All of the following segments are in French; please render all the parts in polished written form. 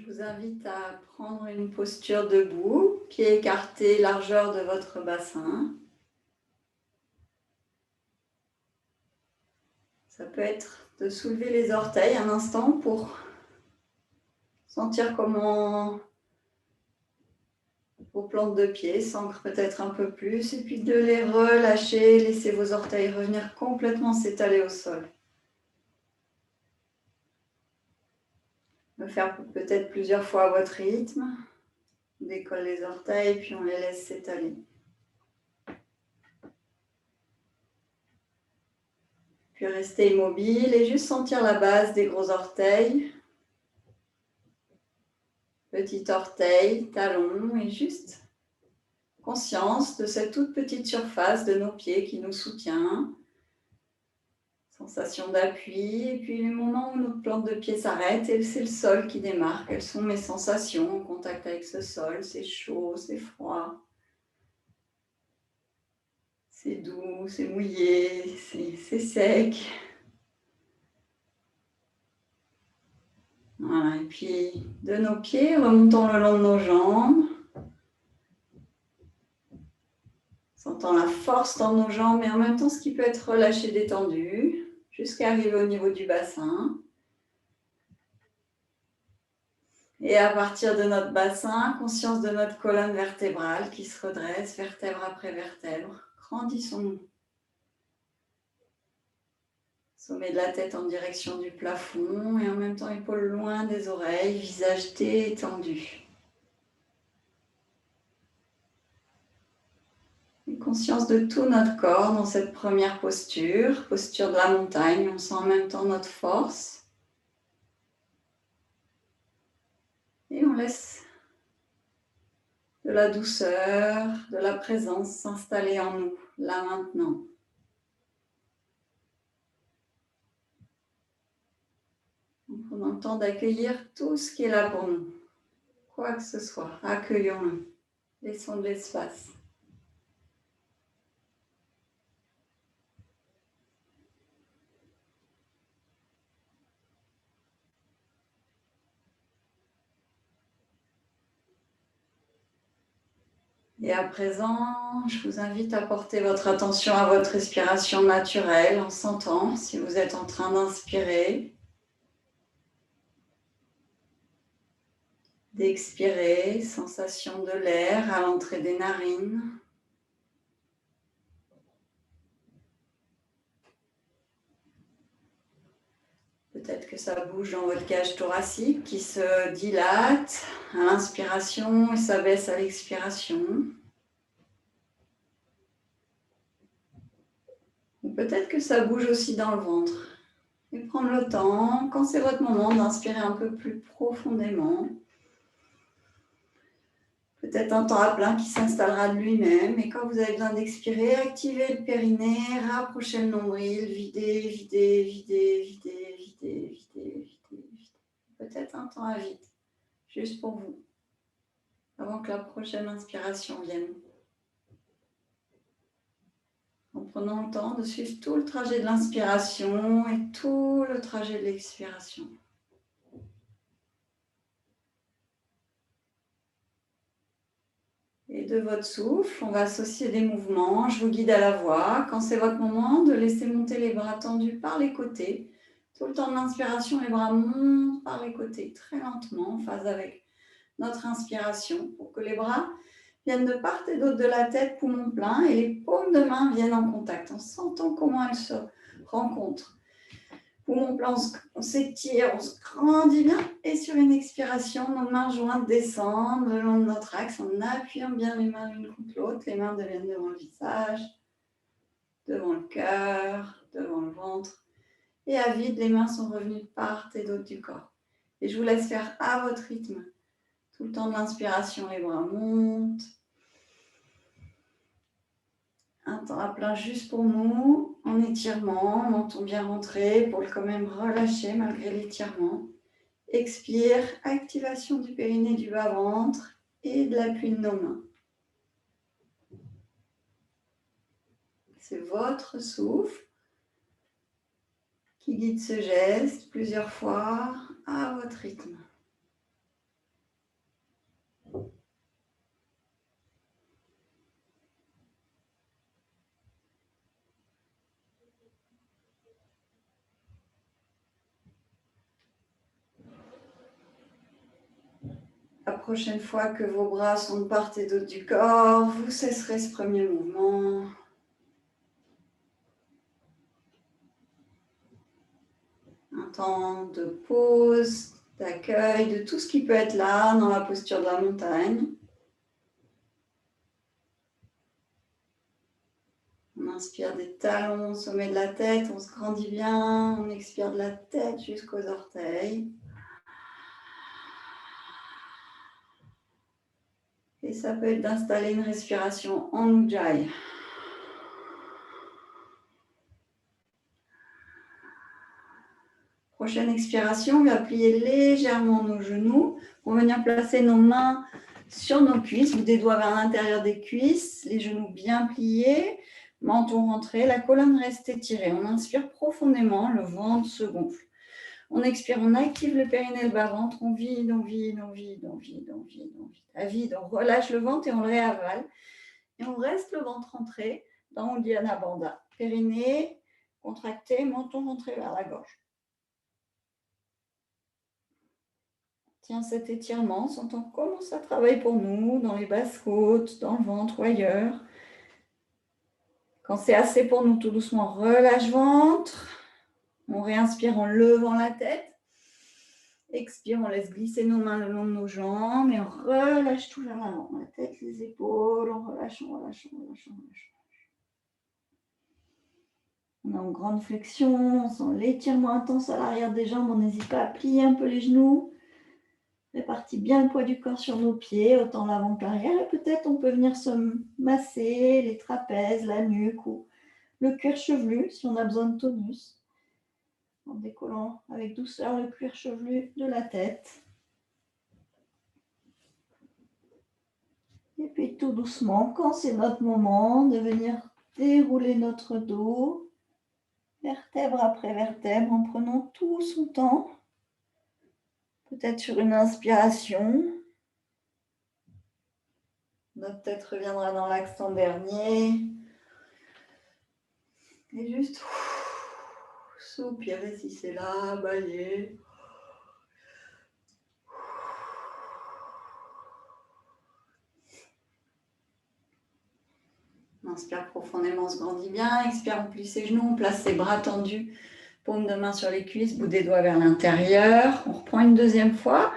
Je vous invite à prendre une posture debout, pieds écartés, largeur de votre bassin. Ça peut être de soulever les orteils un instant pour sentir comment vos plantes de pied s'ancrent peut-être un peu plus et puis de les relâcher, laisser vos orteils revenir complètement s'étaler au sol. Le faire peut-être plusieurs fois à votre rythme. On décolle les orteils puis on les laisse s'étaler. Puis rester immobile et juste sentir la base des gros orteils. Petit orteil, talon et juste conscience de cette toute petite surface de nos pieds qui nous soutient. Sensation d'appui et puis le moment où notre plante de pied s'arrête et c'est le sol qui démarre. Quelles sont mes sensations en contact avec ce sol? C'est chaud, c'est froid, c'est doux, c'est mouillé, c'est sec. Voilà, et puis de nos pieds, remontons le long de nos jambes. Sentant la force dans nos jambes et en même temps ce qui peut être relâché, détendu, jusqu'à arriver au niveau du bassin. Et à partir de notre bassin, conscience de notre colonne vertébrale qui se redresse, vertèbre après vertèbre. Grandissons-nous. Sommet de la tête en direction du plafond et en même temps épaules loin des oreilles, visage détendu. Et conscience de tout notre corps dans cette première posture, posture de la montagne. On sent en même temps notre force. Et on laisse de la douceur, de la présence s'installer en nous, là maintenant. En prenant le temps d'accueillir tout ce qui est là pour nous. Quoi que ce soit, accueillons-le. Laissons de l'espace. Et à présent, je vous invite à porter votre attention à votre respiration naturelle en sentant si vous êtes en train d'inspirer, d'expirer, sensation de l'air à l'entrée des narines. Peut-être que ça bouge dans votre cage thoracique qui se dilate à l'inspiration et s'abaisse à l'expiration. Ou peut-être que ça bouge aussi dans le ventre. Et prendre le temps, quand c'est votre moment, d'inspirer un peu plus profondément. Peut-être un temps à plein qui s'installera de lui-même. Et quand vous avez besoin d'expirer, activez le périnée, rapprochez le nombril, videz, videz, videz, videz, videz, videz, videz, videz. Peut-être un temps à vide, juste pour vous, avant que la prochaine inspiration vienne. En prenant le temps de suivre tout le trajet de l'inspiration et tout le trajet de l'expiration. Et de votre souffle, on va associer des mouvements. Je vous guide à la voix. Quand c'est votre moment, de laisser monter les bras tendus par les côtés. Tout le temps de l'inspiration, les bras montent par les côtés, très lentement, en phase avec notre inspiration, pour que les bras viennent de part et d'autre de la tête, poumon plein, et les paumes de main viennent en contact, en sentant comment elles se rencontrent. Poumon plein, on s'étire, on se grandit bien. Et sur une expiration, nos mains jointes descendent le long de notre axe en appuyant bien les mains l'une contre l'autre. Les mains deviennent devant le visage, devant le cœur, devant le ventre. Et à vide, les mains sont revenues de part et d'autre du corps. Et je vous laisse faire à votre rythme. Tout le temps de l'inspiration, les bras montent. Un temps à plein juste pour nous, en étirement, menton bien rentré, pour quand même relâcher malgré l'étirement. Expire, activation du périnée du bas-ventre et de l'appui de nos mains. C'est votre souffle qui guide ce geste plusieurs fois à votre rythme. prochaine fois que vos bras sont de part et d'autre du corps, vous cesserez ce premier mouvement. Un temps de pause, d'accueil, de tout ce qui peut être là dans la posture de la montagne. On inspire des talons au sommet de la tête, on se grandit bien, on expire de la tête jusqu'aux orteils. Et ça peut être d'installer une respiration en Ujjayi. Prochaine expiration, on va plier légèrement nos genoux pour venir placer nos mains sur nos cuisses, des doigts vers l'intérieur des cuisses, les genoux bien pliés, menton rentré, la colonne reste étirée. On inspire profondément, le ventre se gonfle. On expire, on active le périnée, le bas-ventre, on vide, on vide, on vide, on vide, on vide, on vide. À vide, on relâche le ventre et on le réavale. Et on reste le ventre rentré dans Uddiyana Bandha. Périnée contracté, menton rentré vers la gorge. Tiens, cet étirement, sentant comment ça travaille pour nous, dans les basses côtes, dans le ventre ou ailleurs. Quand c'est assez pour nous, tout doucement, relâche ventre. On réinspire en levant la tête. Expire, on laisse glisser nos mains le long de nos jambes et on relâche tout vers l'avant. La tête, les épaules, on relâche, on relâche, on relâche, on relâche. On est en grande flexion, on sent l'étirement intense à l'arrière des jambes. On n'hésite pas à plier un peu les genoux. Répartis bien le poids du corps sur nos pieds, autant l'avant que l'arrière. Et peut-être on peut venir se masser les trapèzes, la nuque ou le cuir chevelu si on a besoin de tonus. En décollant avec douceur le cuir chevelu de la tête. Et puis tout doucement, quand c'est notre moment, de venir dérouler notre dos, vertèbre après vertèbre, en prenant tout son temps. Peut-être sur une inspiration. Notre tête reviendra dans l'accent dernier. Et juste soupirer si c'est là, bailler. On inspire profondément, on se grandit bien. Expire, on plie ses genoux, on place ses bras tendus. Paume de main sur les cuisses, bout des doigts vers l'intérieur. On reprend une deuxième fois.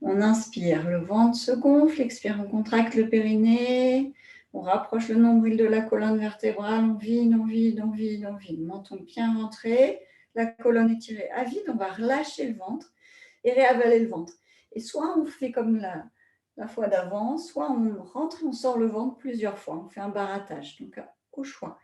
On inspire, le ventre se gonfle. Expire, on contracte le périnée. On rapproche le nombril de la colonne vertébrale. On vide, on vide, on vide, on vide. Menton bien rentré. La colonne étirée à vide. On va relâcher le ventre et réavaler le ventre. Et soit on fait comme la fois d'avant, soit on rentre et on sort le ventre plusieurs fois. On fait un barattage. Donc, au choix.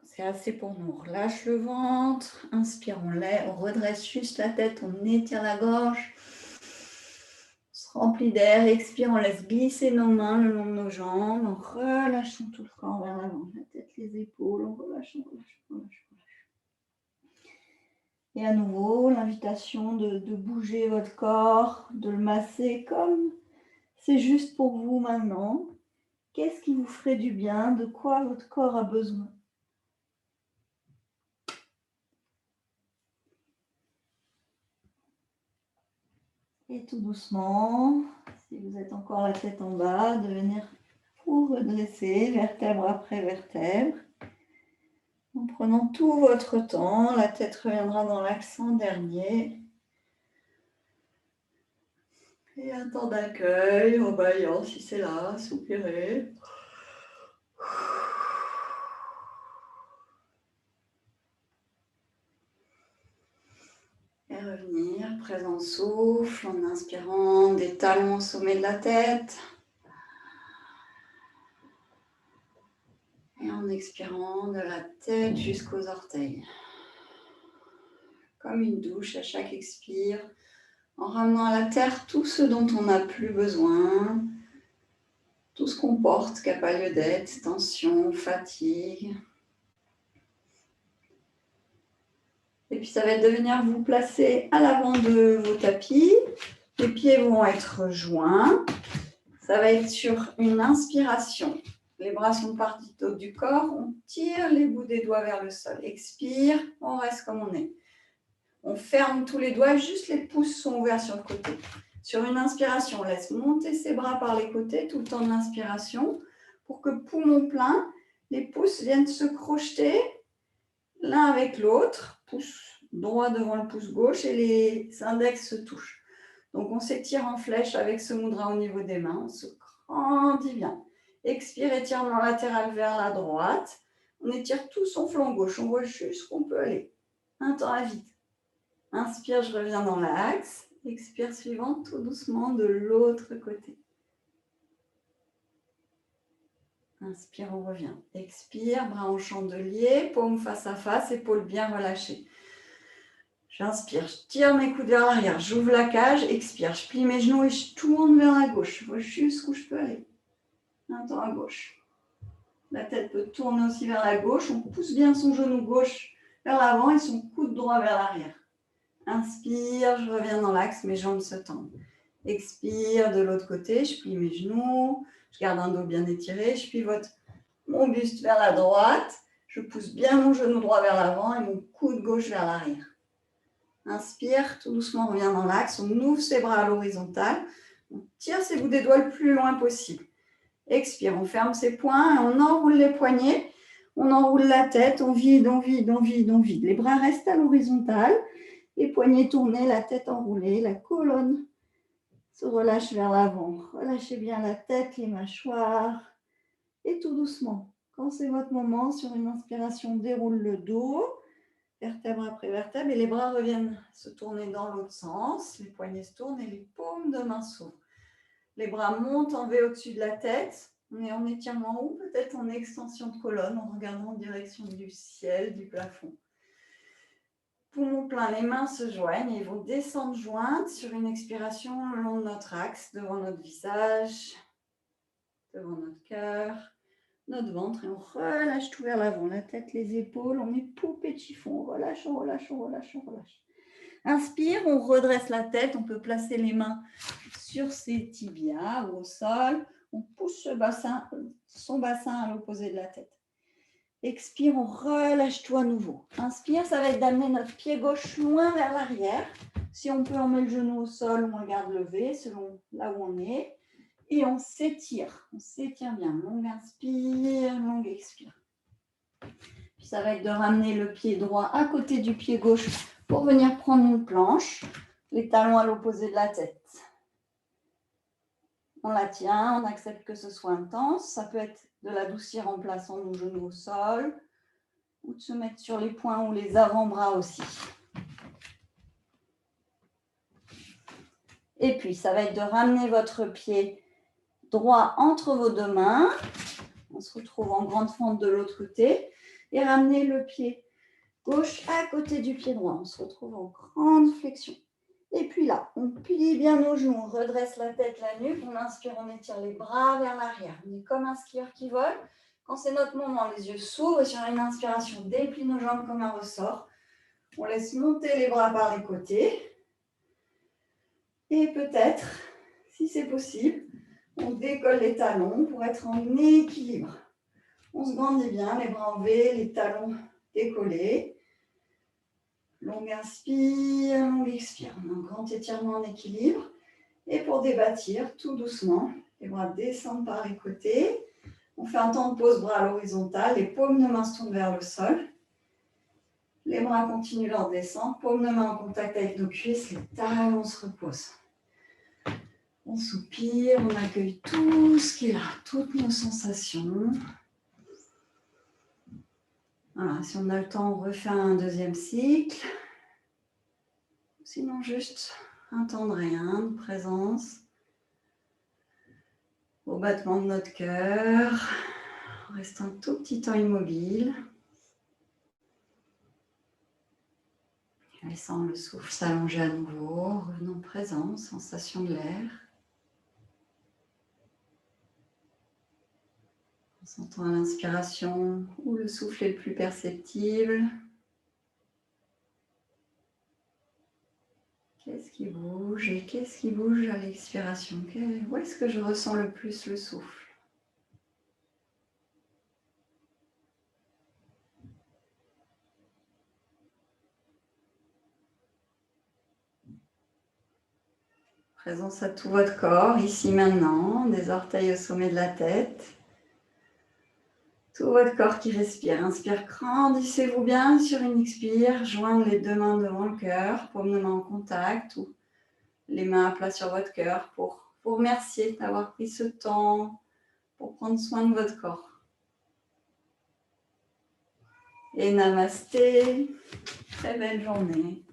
C'est assez pour nous. On relâche le ventre. Inspire, on redresse juste la tête. On étire la gorge. On se remplit d'air. Expire, on laisse glisser nos mains le long de nos jambes. On relâche tout le corps vers l'avant. La tête, les épaules. On relâche, on relâche, on relâche. Et à nouveau, l'invitation de bouger votre corps, de le masser comme c'est juste pour vous maintenant. Qu'est-ce qui vous ferait du bien? De quoi votre corps a besoin? Et tout doucement, si vous êtes encore la tête en bas, de venir vous redresser, vertèbre après vertèbre. En prenant tout votre temps, la tête reviendra dans l'accent dernier. Et un temps d'accueil, en baillant si c'est là, soupirer. Et revenir, présent souffle, en inspirant des talons au sommet de la tête. Et en expirant de la tête jusqu'aux orteils. Comme une douche à chaque expire, en ramenant à la terre tout ce dont on n'a plus besoin, tout ce qu'on porte qui n'a pas lieu d'être, tension, fatigue. Et puis ça va être de venir vous placer à l'avant de vos tapis. Les pieds vont être joints. Ça va être sur une inspiration. Les bras sont partis du haut du corps. On tire les bouts des doigts vers le sol. Expire, on reste comme on est. On ferme tous les doigts, juste les pouces sont ouverts sur le côté. Sur une inspiration, on laisse monter ses bras par les côtés tout le temps de l'inspiration pour que poumon plein, les pouces viennent se crocheter l'un avec l'autre, pouce droit devant le pouce gauche et les index se touchent. Donc on s'étire en flèche avec ce mudra au niveau des mains, on se grandit bien. Expire, étirement latéral vers la droite. On étire tout son flanc gauche, on voit jusqu'où on peut aller. Un temps à vide. Inspire, je reviens dans l'axe. Expire, suivant, tout doucement de l'autre côté. Inspire, on revient. Expire, bras en chandelier, paume face à face, épaules bien relâchées. J'inspire, je tire mes coudes vers l'arrière, j'ouvre la cage, expire, je plie mes genoux et je tourne vers la gauche. Je vois jusqu'où je peux aller. Un temps à gauche. La tête peut tourner aussi vers la gauche. On pousse bien son genou gauche vers l'avant et son coude droit vers l'arrière. Inspire, je reviens dans l'axe, mes jambes se tendent. Expire, de l'autre côté, je plie mes genoux, je garde un dos bien étiré, je pivote mon buste vers la droite, je pousse bien mon genou droit vers l'avant et mon coude gauche vers l'arrière. Inspire, tout doucement, on revient dans l'axe, on ouvre ses bras à l'horizontale, on tire ses bouts des doigts le plus loin possible. Expire, on ferme ses poings et on enroule les poignets, on enroule la tête, on vide, on vide, on vide, on vide. Les bras restent à l'horizontale. Les poignets tournés, la tête enroulée, la colonne se relâche vers l'avant. Relâchez bien la tête, les mâchoires. Et tout doucement, quand c'est votre moment, sur une inspiration, on déroule le dos, vertèbre après vertèbre, et les bras reviennent se tourner dans l'autre sens. Les poignets se tournent et les paumes de main s'ouvrent. Les bras montent en V au-dessus de la tête. On est en étirement ou peut-être en extension de colonne, en regardant en direction du ciel, du plafond. Poumons pleins, les mains se joignent et vont descendre jointes sur une expiration le long de notre axe, devant notre visage, devant notre cœur, notre ventre, et on relâche tout vers l'avant, la tête, les épaules, on est poupée de chiffon, on relâche, on relâche, on relâche, on relâche. Inspire, on redresse la tête, on peut placer les mains sur ses tibias ou au sol, on pousse son bassin à l'opposé de la tête. Expire, on relâche tout à nouveau. Inspire, ça va être d'amener notre pied gauche loin vers l'arrière. Si on peut, on met le genou au sol ou on le garde levé selon là où on est. Et on s'étire bien. Longue inspire, longue expire. Puis ça va être de ramener le pied droit à côté du pied gauche pour venir prendre une planche. Les talons à l'opposé de la tête. On la tient, on accepte que ce soit intense. Ça peut être de l'adoucir en plaçant nos genoux au sol ou de se mettre sur les poings ou les avant-bras aussi. Et puis, ça va être de ramener votre pied droit entre vos deux mains. On se retrouve en grande fente de l'autre côté. Et ramener le pied gauche à côté du pied droit. On se retrouve en grande flexion. Et puis là, on plie bien nos genoux, on redresse la tête, la nuque. On inspire, on étire les bras vers l'arrière. On est comme un skieur qui vole. Quand c'est notre moment, les yeux s'ouvrent et sur une inspiration, déplie nos jambes comme un ressort. On laisse monter les bras par les côtés. Et peut-être, si c'est possible, on décolle les talons pour être en équilibre. On se grandit bien, les bras en V, les talons décollés. Longue inspire, longue expire. On a un grand étirement en équilibre. Et pour débattir, tout doucement, les bras descendent par les côtés. On fait un temps de pause, bras à l'horizontale. Les paumes de main se tournent vers le sol. Les bras continuent leur descente. Paumes de main en contact avec nos cuisses. Les talons se reposent. On soupire, on accueille tout ce qui est là, toutes nos sensations. Voilà, si on a le temps, on refait un deuxième cycle. Sinon, juste un temps de rien, de présence. Au battement de notre cœur. On reste un tout petit temps immobile. Laissant le souffle s'allonger à nouveau. Revenons présent, sensation de l'air. En sentant à l'inspiration où le souffle est le plus perceptible. Qu'est-ce qui bouge et qu'est-ce qui bouge à l'expiration? Où est-ce que je ressens le plus le souffle? Présence à tout votre corps, ici maintenant, des orteils au sommet de la tête. Tout votre corps qui respire. Inspire, grandissez-vous bien sur une expire. Joignez les deux mains devant le cœur, paume de main en contact ou les mains à plat sur votre cœur pour vous remercier d'avoir pris ce temps pour prendre soin de votre corps. Et namasté, très belle journée.